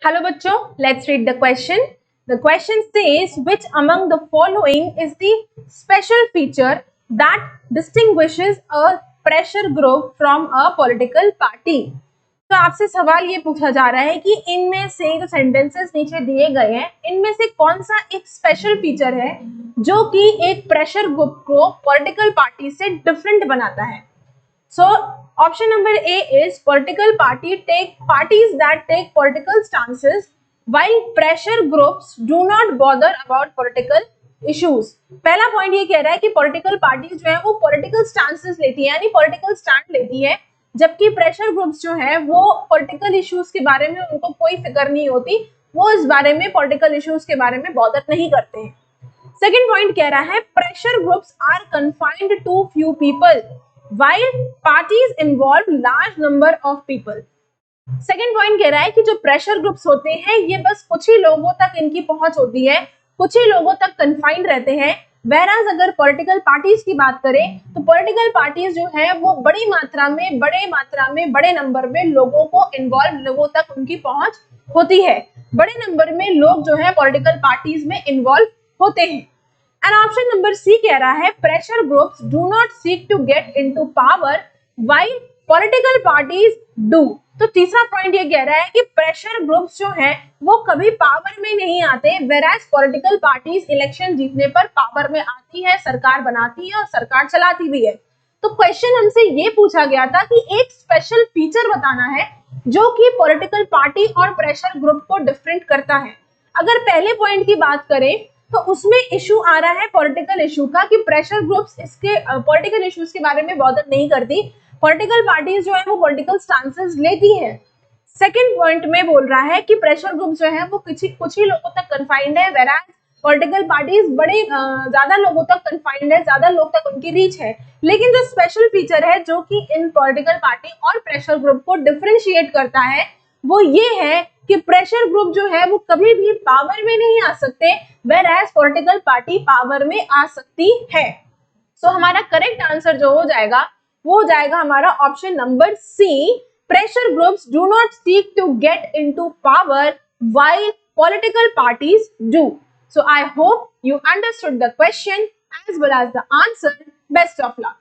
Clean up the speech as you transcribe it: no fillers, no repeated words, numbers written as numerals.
Hello बच्चों, let's read the question. The question says, which among the following is the special feature that distinguishes a pressure group from a political party? तो आपसे सवाल ये पूछा जा रहा है कि इनमें से जो सेंटेंसेस नीचे दिए गए हैं, इनमें से कौन सा एक स्पेशल फीचर है जो कि एक प्रेशर ग्रुप को पॉलिटिकल पार्टी से डिफरेंट बनाता है. So option number A is political parties that take political stances while pressure groups do not bother about political issues. पहला पॉइंट ये कह रहा है कि पॉलिटिकल पार्टीज जो है वो पॉलिटिकल स्टांसेस लेती है, यानी पॉलिटिकल स्टैंड लेती है, जबकि प्रेशर ग्रुप्स जो है वो पॉलिटिकल इश्यूज के बारे में उनको कोई फिक्र नहीं होती, वो इस बारे में पॉलिटिकल इश्यूज के बारे में बॉदर नहीं करते हैं. सेकेंड पॉइंट कह रहा है pressure groups are confined to few people while parties involve large number of people. Second point कह रहा है कि जो प्रेशर ग्रुप्स होते हैं ये बस कुछ ही लोगों तक इनकी पहुंच होती है, कुछ ही लोगों तक कन्फाइंड रहते हैं. whereas अगर पॉलिटिकल पार्टीज की बात करें तो पॉलिटिकल पार्टीज जो है वो बड़ी मात्रा में बड़े नंबर में लोगों को इन्वॉल्व, लोगों तक उनकी पहुंच होती है, बड़े नंबर में लोग जो है पॉलिटिकल पार्टीज में इन्वॉल्व होते हैं. एंड ऑप्शन नंबर सी कह रहा है pressure groups do not seek to get into power while political parties do. तो तीसरा पॉइंट ये कह रहा है कि प्रेशर ग्रुप्स जो है वो कभी पावर में नहीं आते, वेराज पॉलिटिकल पार्टीज इलेक्शन जीतने पर पावर में आती है, सरकार बनाती है और सरकार चलाती भी है. तो क्वेश्चन हमसे ये पूछा गया था कि एक स्पेशल फीचर बताना है जो कि पॉलिटिकल पार्टी और प्रेशर ग्रुप को डिफरेंट करता है. अगर पहले पॉइंट की बात करें तो उसमें इशू आ रहा है पॉलिटिकल इशू का कि प्रेशर ग्रुप्स इसके पॉलिटिकल इश्यूज के बारे में बॉदर नहीं करती, पॉलिटिकल पार्टीज जो है वो पॉलिटिकल स्टांसेस लेती है. सेकंड पॉइंट में बोल रहा है कि प्रेशर ग्रुप्स जो है वो कुछ ही लोगों तक कन्फाइंड है, वेराज पॉलिटिकल पार्टीज बड़े ज्यादा लोगों तक कन्फाइंड है, ज्यादा लोग तक उनकी रीच है. लेकिन जो स्पेशल फीचर है जो कि इन पॉलिटिकल पार्टी और प्रेशर ग्रुप को डिफरेंशिएट करता है वो ये है कि प्रेशर ग्रुप जो है वो कभी भी पावर में नहीं आ सकते, whereas पॉलिटिकल पार्टी पावर में आ सकती है. सो हमारा करेक्ट आंसर जो हो जाएगा वो हो जाएगा हमारा option number C, pressure groups do not seek to get into power while political parties do. So I hope you understood the question as well as the answer. Best of luck.